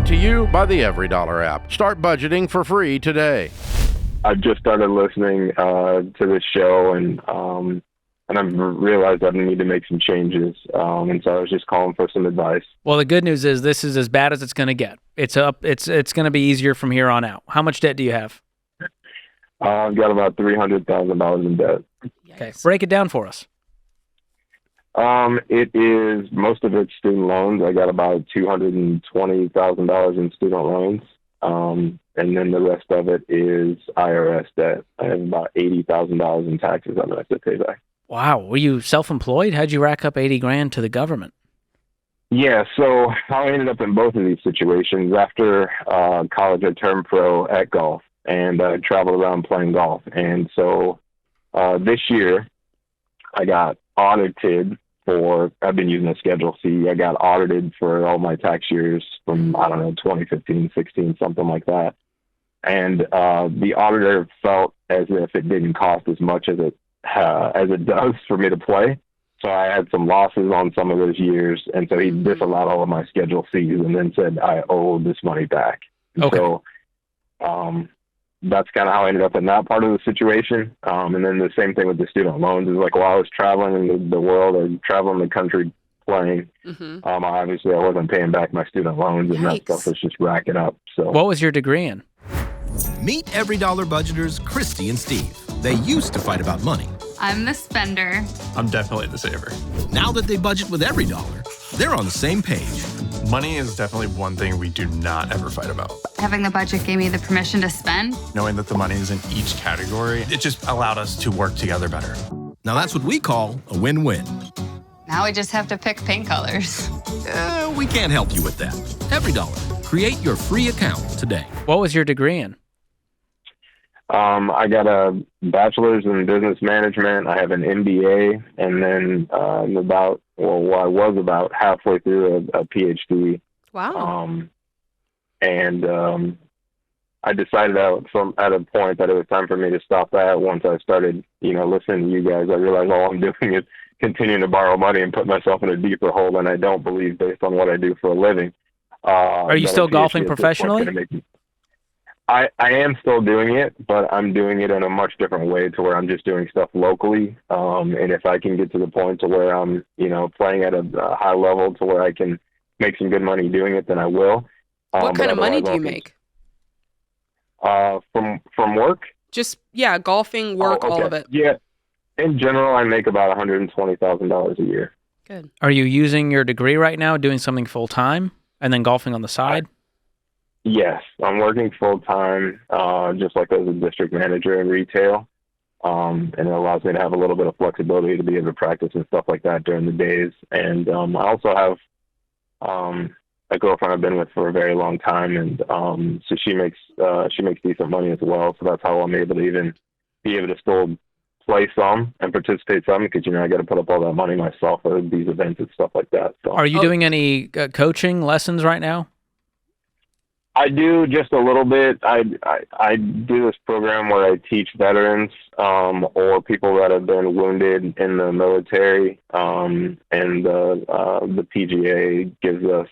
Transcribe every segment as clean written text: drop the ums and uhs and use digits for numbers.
Brought to you by the EveryDollar app. Start budgeting for free today. I've just started listening to this show, and I've realized I need to make some changes. And so I was just calling for some advice. Well, the good news is this is as bad as it's going to get. It's going to be easier from here on out. How much debt do you have? I've got about $300,000 in debt. Okay, break it down for us. It is, most of it's student loans. I got about $220,000 in student loans. And then the rest of it is IRS debt. I have about $80,000 in taxes I'm going to have to pay back. Wow. Were you self-employed? How'd you rack up $80,000 to the government? Yeah, so how I ended up in both of these situations, after college, I turned pro at golf, and I traveled around playing golf. And so this year, I got audited for, I've been using a Schedule C. I got audited for all my tax years from, 2015, 16, something like that. And the auditor felt as if it didn't cost as much as it does for me to play. So I had some losses on some of those years. And so he disallowed all of my Schedule Cs and then said I owe this money back. Okay. So that's kind of how I ended up in that part of the situation. And then the same thing with the student loans is like, while I was traveling the world or traveling the country playing, obviously I wasn't paying back my student loans, and that stuff was just racking up. So what was your degree in? Meet EveryDollar budgeters Christy and Steve. They used to fight about money. I'm the spender. I'm definitely the saver. Now that they budget with EveryDollar, they're on the same page. Money is definitely one thing we do not ever fight about. Having the budget gave me the permission to spend. Knowing that the money is in each category, it just allowed us to work together better. Now that's what we call a win-win. Now we just have to pick paint colors. We can't help you with that. EveryDollar. Create your free account today. What was your degree in? I got a bachelor's in business management. I have an MBA, and then I was about halfway through a PhD. Wow. I decided at a point that it was time for me to stop that. Once I started, listening to you guys, I realized all I'm doing is continuing to borrow money and put myself in a deeper hole than I don't believe based on what I do for a living. Are you still golfing professionally? I am still doing it, but I'm doing it in a much different way to where I'm just doing stuff locally. And if I can get to the point to where I'm, playing at a high level to where I can make some good money doing it, then I will. What kind of money do you make? From work? Just, golfing, work, all of it. Yeah. In general, I make about $120,000 a year. Good. Are you using your degree right now, doing something full-time, and then golfing on the side? Yes, I'm working full-time, just like as a district manager in retail. And it allows me to have a little bit of flexibility to be able to practice and stuff like that during the days. And I also have a girlfriend I've been with for a very long time, and so she makes decent money as well. So that's how I'm able to even be able to still play some and participate some, because I got to put up all that money myself for these events and stuff like that. So, are you doing any coaching lessons right now? I do just a little bit. I do this program where I teach veterans or people that have been wounded in the military, and the PGA gives us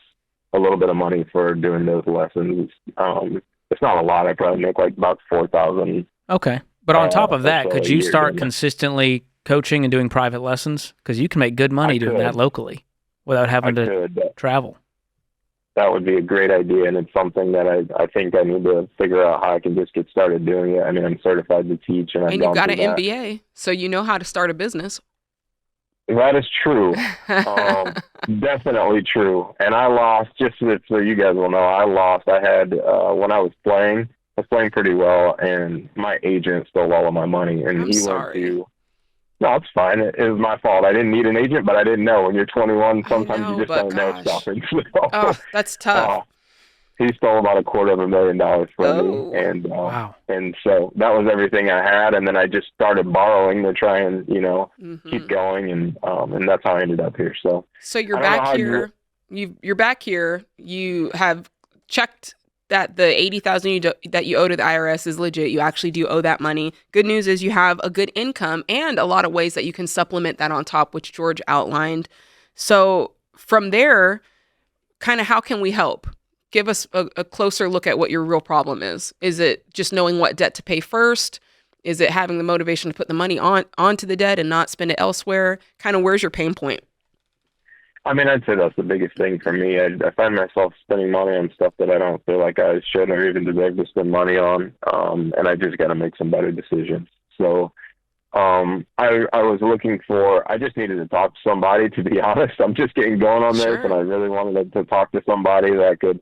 a little bit of money for doing those lessons. It's not a lot. I probably make like about $4,000. Okay, but on top of that, could you start consistently coaching and doing private lessons? Because you can make good money doing that locally without having to travel. That would be a great idea, and it's something that I think I need to figure out how I can just get started doing it. I mean, I'm certified to teach, and you've got an MBA, so you know how to start a business. That is true. Definitely true. And I lost, just so you guys will know, I had, when I was playing pretty well, and my agent stole all of my money, and went to... No, it's fine. It was my fault. I didn't need an agent, but I didn't know. When you're 21, sometimes you just don't know stuff. And so, that's tough. He stole about $250,000 from me, and and so that was everything I had. And then I just started borrowing to try and keep going, and that's how I ended up here. So you're back here. You're back here. You have checked that the $80,000 that you owe to the IRS is legit. You actually do owe that money. Good news is you have a good income and a lot of ways that you can supplement that on top, which George outlined. So from there, kind of how can we help? give us a closer look at what your real problem is. Is it just knowing what debt to pay first? Is it having the motivation to put the money onto the debt and not spend it elsewhere? Kind of where's your pain point? I mean, I'd say that's the biggest thing for me. I find myself spending money on stuff that I don't feel like I should or even deserve to spend money on, and I just got to make some better decisions. So I was looking for, I just needed to talk to somebody, to be honest. I'm just getting going on this, and I really wanted to talk to somebody that could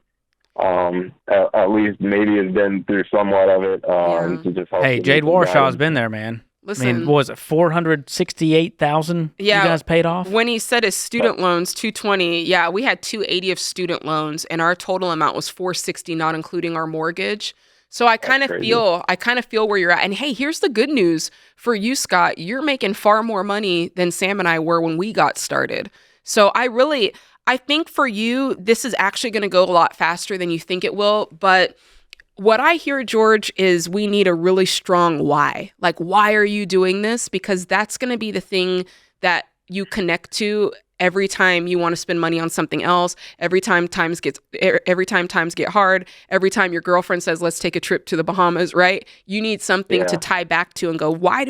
at least maybe have been through somewhat of it. To just help. Hey, Jade Warshaw's been there, man. Listen, I mean, what was it, 468,000 you guys paid off? When he said his student loans, 220, yeah, we had 280 of student loans, and our total amount was 460, not including our mortgage. So I kind of feel where you're at. And hey, here's the good news for you, Scott. You're making far more money than Sam and I were when we got started. So I think for you, this is actually going to go a lot faster than you think it will. But what I hear, George, is we need a really strong why. Like, why are you doing this? Because that's going to be the thing that you connect to every time you want to spend money on something else, every time times get hard, every time your girlfriend says, let's take a trip to the Bahamas, right? You need something to tie back to and go, why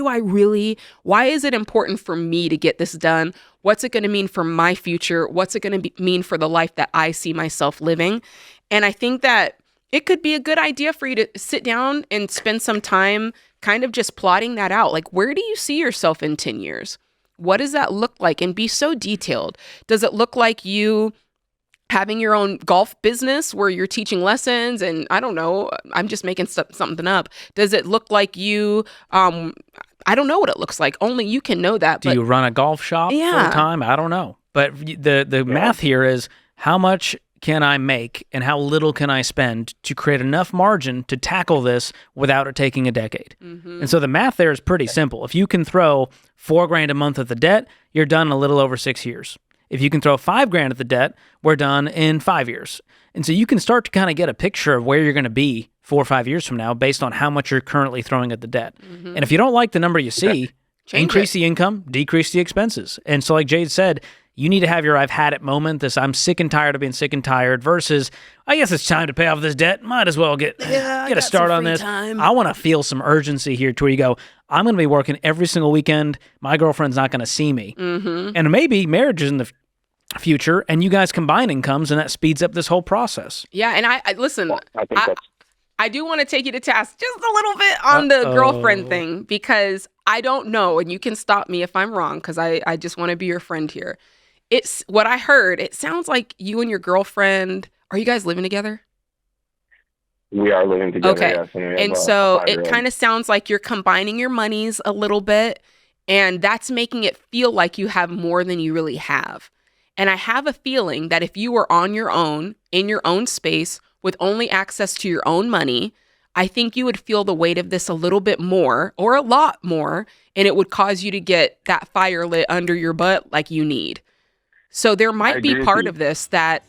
is it important for me to get this done? What's it going to mean for my future? What's it going to mean for the life that I see myself living? And I think that it could be a good idea for you to sit down and spend some time kind of just plotting that out. Like, where do you see yourself in 10 years? What does that look like? And be so detailed. Does it look like you having your own golf business where you're teaching lessons? And I don't know, I'm just making something up. Does it look like you, I don't know what it looks like. Only you can know that. Do you run a golf shop full time? I don't know. But the math here is how much can I make and how little can I spend to create enough margin to tackle this without it taking a decade? Mm-hmm. And so the math there is pretty simple. If you can throw $4,000 a month at the debt, you're done in a little over 6 years. If you can throw $5,000 at the debt, we're done in 5 years. And so you can start to kind of get a picture of where you're going to be 4 or 5 years from now based on how much you're currently throwing at the debt. Mm-hmm. And if you don't like the number you see, increase the income, decrease the expenses. And so like Jade said, you need to have your I've had it moment, this I'm sick and tired of being sick and tired versus I guess it's time to pay off this debt. Might as well get a start on this. I want to feel some urgency here to where you go, I'm going to be working every single weekend. My girlfriend's not going to see me. Mm-hmm. And maybe marriage is in the future and you guys combine incomes and that speeds up this whole process. Yeah. And I listen, I do want to take you to task just a little bit on the girlfriend thing because I don't know. And you can stop me if I'm wrong because I just want to be your friend here. It's what I heard. It sounds like you and your girlfriend, are you guys living together? We are living together. Okay. Yes, and so it kind of sounds like you're combining your monies a little bit and that's making it feel like you have more than you really have. And I have a feeling that if you were on your own, in your own space, with only access to your own money, I think you would feel the weight of this a little bit more or a lot more, and it would cause you to get that fire lit under your butt like you need. So there might be part of this that,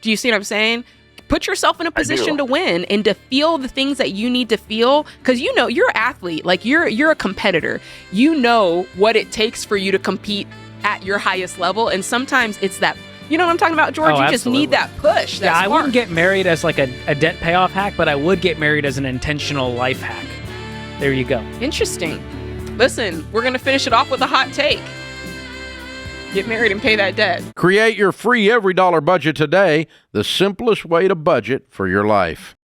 do you see what I'm saying? Put yourself in a position to win and to feel the things that you need to feel. Because you know, you're an athlete, like you're a competitor. You know what it takes for you to compete at your highest level. And sometimes it's that, you know what I'm talking about, George? You just need that push. I wouldn't get married as like a debt payoff hack, but I would get married as an intentional life hack. There you go. Interesting. Listen, we're going to finish it off with a hot take. Get married and pay that debt. Create your free EveryDollar budget today, the simplest way to budget for your life.